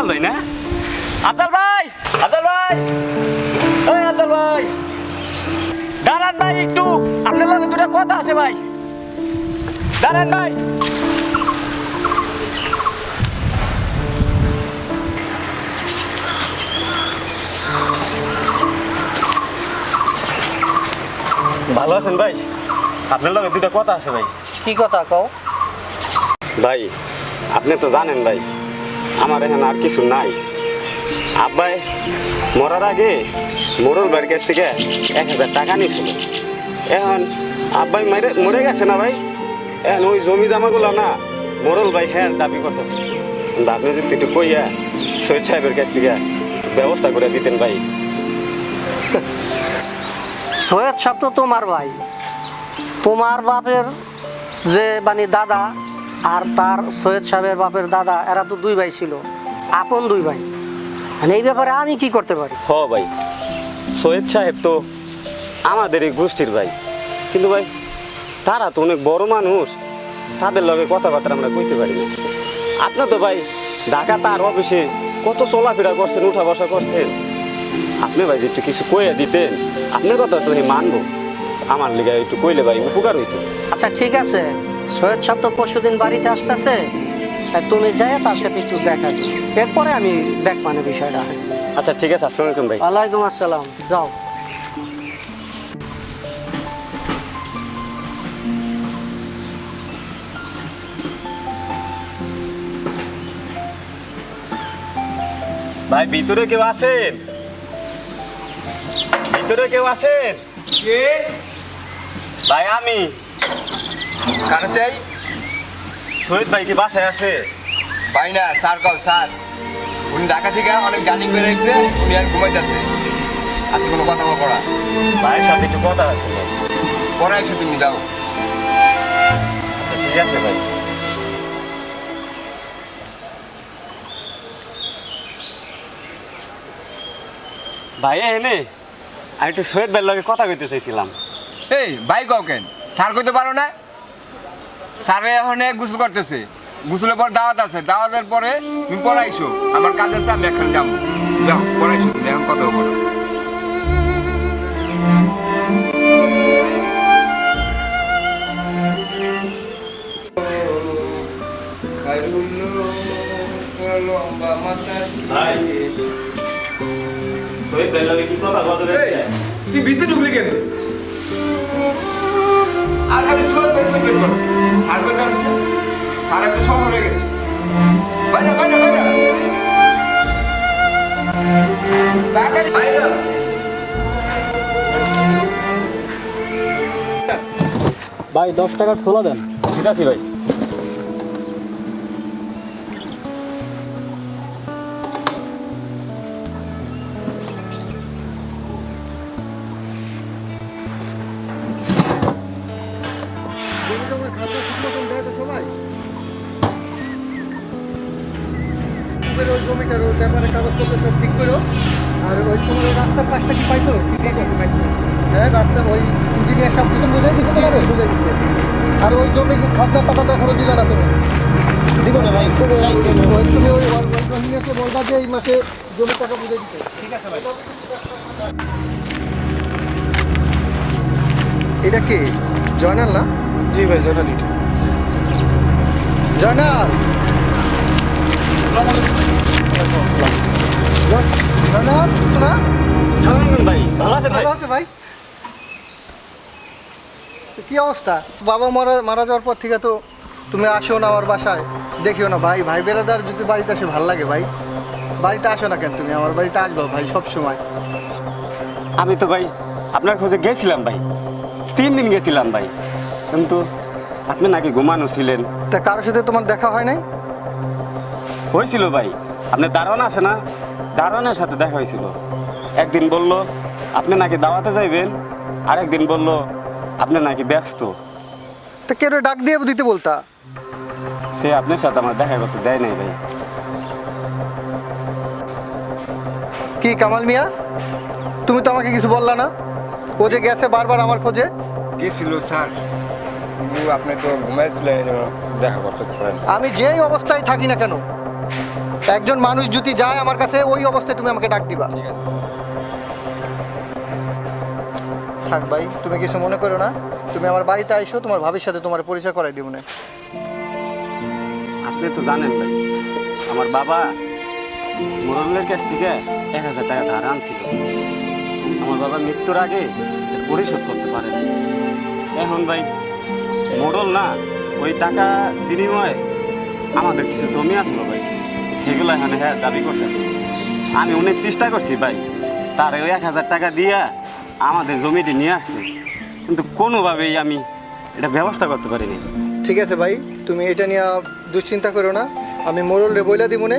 আফজাল ভাই না? আফজাল ভাই, আফজাল ভাই, ওই আফজাল ভাই, দাঁড়ান ভাই একটু, আপনার লগে দুটো কথা আছে ভাই, দাঁড়ান ভাই। ভালো আছেন ভাই? আপনার লগে দুটো কথা আছে ভাই। কি কথা কও? ভাই আপনি তো জানেন ভাই, আমার এখানে আর কিছু নাই। আব্বাই মরার আগে মোরল ভাইয়ের কাছ থেকে 1000 টাকা নিয়েছিল। এখন আব্বাই মরে গেছে না ভাই, এখন ওই জমি জামাগুলো না মোরল ভাই হ্যাঁ দাবি করতেছে। আপনি যদি একটু কইয়া সৈয়দ সাহেবের কাছ থেকে ব্যবস্থা করে দিতেন ভাই। সৈয়দ সাহেব তো তোমার ভাই, তোমার বাপের যে মানে দাদা আর তার সৈয়দ সাহেবের বাপের দাদা, এরা তো দুই ভাই ছিল, আপন দুই ভাই। মানে এই ব্যাপারে আমি কি করতে পারি? হ ভাই, সৈয়দ সাহেব তো আমাদের এই গোষ্ঠীর ভাই, কিন্তু ভাই তারা তো অনেক বড় মানুষ, তাদের লগে কথাবার্তা আমরা কইতে পারি না। আপনি তো ভাই ঢাকা তার অফিসে কত চলাফেরা করছেন, উঠা বসা করছেন, আপনি ভাই একটু কিছু কইয়া দিতেন, আপনার কথা তো মানবো, আমার লিগে একটু কইলে ভাই উপকার হইতো। আচ্ছা ঠিক আছে, সৈয়দ সাহেব তো পরশুদিন বাড়িতে আসতেছে, তুমি যাই তার সাথে একটু দেখা দিও, এরপরে আমি দেখ মানে বিষয়টা আছে। আচ্ছা ঠিক আছে, আসসালামু আলাইকুম ভাই। ওয়ালাইকুম আসসালাম, যাও। ভাই ভিতরে কেউ আছেন? ভিতরে কেউ আছেন? কে? ভাই আমি। কার চাই? সৈয়দ ভাই কি বাসায় আছে? পাই না, স্যার কও স্যার। উনি ঢাকা থেকে অনেক জার্নি করে এসেছে, উনি আর ঘুমাইতেছে। আজকে কোনো কথা বলবো না। ভাইয়ের সাথে একটু কথা আছে। পরে এসে তুমি যাও। আচ্ছা ঠিক আছে ভাই। ভাই এনে আমি একটু সৈয়দ ভাইয়ের লগে কথা কইতে চাইছিলাম। এই ভাই কও কেন? স্যার কইতে পারো না? স্যারে এখন গোসল করতেছে, গোসলের পর দাওয়াত আছে, দাওয়াতের পরে তুমি পড়াইছো। আমার কাজ আছে, আমি এখন যাবো। যাও পড়াইছো, তুমি এখন কথা বলবো না। ভাই সৈয়দ ভাইয়ের লগে কি কথা বলতে রয়েছে? তুই ভিতরে ঢুকলি কেন? আর খালি সৈয়দ ভাই সৈয়দ ভাই করো। স্যার কই জানিস না? স্যার একটা শহর হয়ে গেছে। বাইরে বাইরে বাইরে। তাড়াতাড়ি বাইরে। ভাই 10 টাকার ছোলা দেন। ঠিক আছে ভাই। ওই জমিটার ওই ব্যাপারে কাগজপত্র সব ঠিক করো। আর ওই তোমার ওই রাস্তার কাজটা কি পাইছো? হ্যাঁ, রাস্তা ওই ইঞ্জিনিয়ার সব কিছু বুঝে দিচ্ছে, তোমার বুঝে দিচ্ছে। আর ওই জমি খাদ্যের টাকা তো এখনো দিলে না তুমি? দিব না ভাই, ওই তুমি ওই ইঞ্জিনিয়ারকে বলবা যে এই মাসে জমির টাকা বুঝে দিতে। ঠিক আছে ভাই। এটা কি জয়নাল না? জি ভাই, জয়নাল। জয়নাল, জয়নাল না? সালাম ভাই, ভালো আছেন ভাই? ভালো আছে ভাই। কি অবস্থা? বাবা মারা যাওয়ার পর থেকে তো তুমি আসো না আমার বাসায়, দেখিও না ভাই। ভাই বেড়াদার যদি বাড়িতে আসে ভালো লাগে ভাই। বাড়িতে আসো না কেন? তুমি আমার বাড়িতে আসবো ভাই সব সময়। আমি তো ভাই আপনার খোঁজে গেছিলাম ভাই, 3 দিন গেছিলাম ভাই, কিন্তু আপনি নাকি ঘুমানো ছিলেন। তা কারোর সাথে তোমার দেখা হয় নাই? হয়েছিল ভাই, আপনার দারোয়ান আছে না, দারোয়ানের সাথে দেখা হয়েছিল। একদিন বলল আপনি নাকি দাওয়াতে যাইবেন, আর একদিন বলল আপনি নাকি ব্যস্ত। তা কেউ ডাক দিয়ে দিতে বলতা। সে আপনার সাথে আমার দেখা করতে দেয় নাই ভাই। কি কামাল মিয়া, তুমি তো আমাকে কিছু বললা না? ও যে গেছে বারবার আমার খোঁজে। গেছিল স্যার, আপনি তো ঘুমাইছিলেন, দেখা করতে পারেন। আমি যেই অবস্থায় থাকি না কেন, একজন মানুষ যদি যায় আমার কাছে ওই অবস্থায় তুমি আমাকে ডাক দিবা। ঠিক আছে। থাক ভাই, তুমি কিছু মনে করো না, তুমি আমার বাড়িতে আইসো, তোমার ভাবির সাথে তোমার পরিচয় করাই দিব না। আপনি তো জানেন ভাই, আমার বাবা মোরলের কাছ থেকে 1000 টাকা ধার আনছিল। আমার বাবা মৃত্যুর আগে এর পরিশোধ করতে পারে নাই। এখন ভাই মোড়ল না, ওই টাকা বিনিময়ে আমাদের কিছু জমি আসলো ভাই, সেগুলো এখানে হ্যাঁ দাবি করতেছে। আমি অনেক চেষ্টা করছি ভাই, তার ওই 1000 টাকা দিয়া আমাদের জমিটি নিয়ে আসছে, কিন্তু কোনোভাবেই আমি এটা ব্যবস্থা করতে পারিনি। ঠিক আছে ভাই, তুমি এটা নিয়ে দুশ্চিন্তা করো না, আমি মোরল রে বইলা দিব না,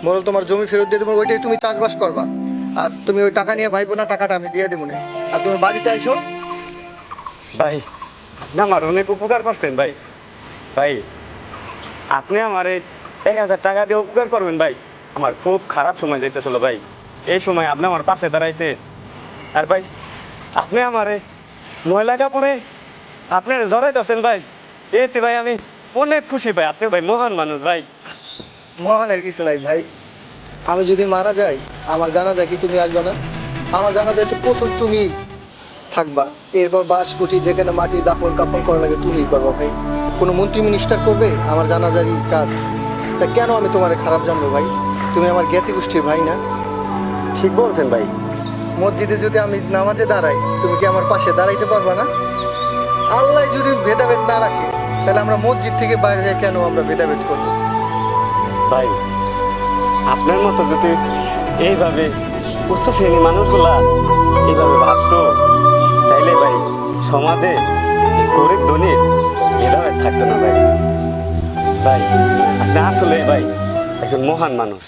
মোরল তোমার জমি ফেরত দিয়ে দেবো, ওইটাই তুমি চাষবাস করবা। আর তুমি ওই টাকা নিয়ে ভাইবো না, টাকাটা আমি দিয়ে দেবো না। আর তুমি বাড়িতে আইসো। ভাই না, আমার অনেক উপকার করছেন ভাই। ভাই আপনি আমার এই 1000 টাকা দিয়ে উপকার করবেন ভাই। আমার খুব খারাপ সময় যেতেছিল ভাই, এই সময় আপনি আমার পাশে দাঁড়াইছে। আর ভাই আপনি আমার এই ময়লা কাপড়ে আপনার জড়াইতেছেন ভাই, এতে ভাই আমি অনেক খুশি ভাই। আপনি ভাই মহান মানুষ ভাই। মহানের কিছু নাই ভাই, আমি যদি মারা যাই আমার জানা যায় কি তুমি আসবে না? আমার জানা যায় তো প্রথম তুমি থাকবা, এরপর বাস কুটি যেখানে মাটি দাপন কাপড় করা লাগে তুমি করবো ভাই। কোনো মন্ত্রী মিনিস্টার করবে আমার জানাজারি কাজ? তা কেন আমি তোমার খারাপ জানবো ভাই? তুমি আমার জ্ঞাতি গোষ্ঠীর ভাই না? ঠিক বলছেন ভাই। মসজিদে যদি আমি নামাজে দাঁড়াই তুমি কি আমার পাশে দাঁড়াইতে পারবা না? আল্লাহ যদি ভেদাভেদ না রাখে তাহলে আমরা মসজিদ থেকে বাইরে কেন আমরা ভেদাভেদ করবো? ভাই আপনার মতো যদি এইভাবে উচ্চ শ্রেণীর মানুষগুলা এইভাবে ভাবতো, তাইলে ভাই সমাজে এই গরিব ধনীর ভেদাভেদ থাকতো না ভাই। ভাই আপনি আসলে ভাই একজন মহান মানুষ।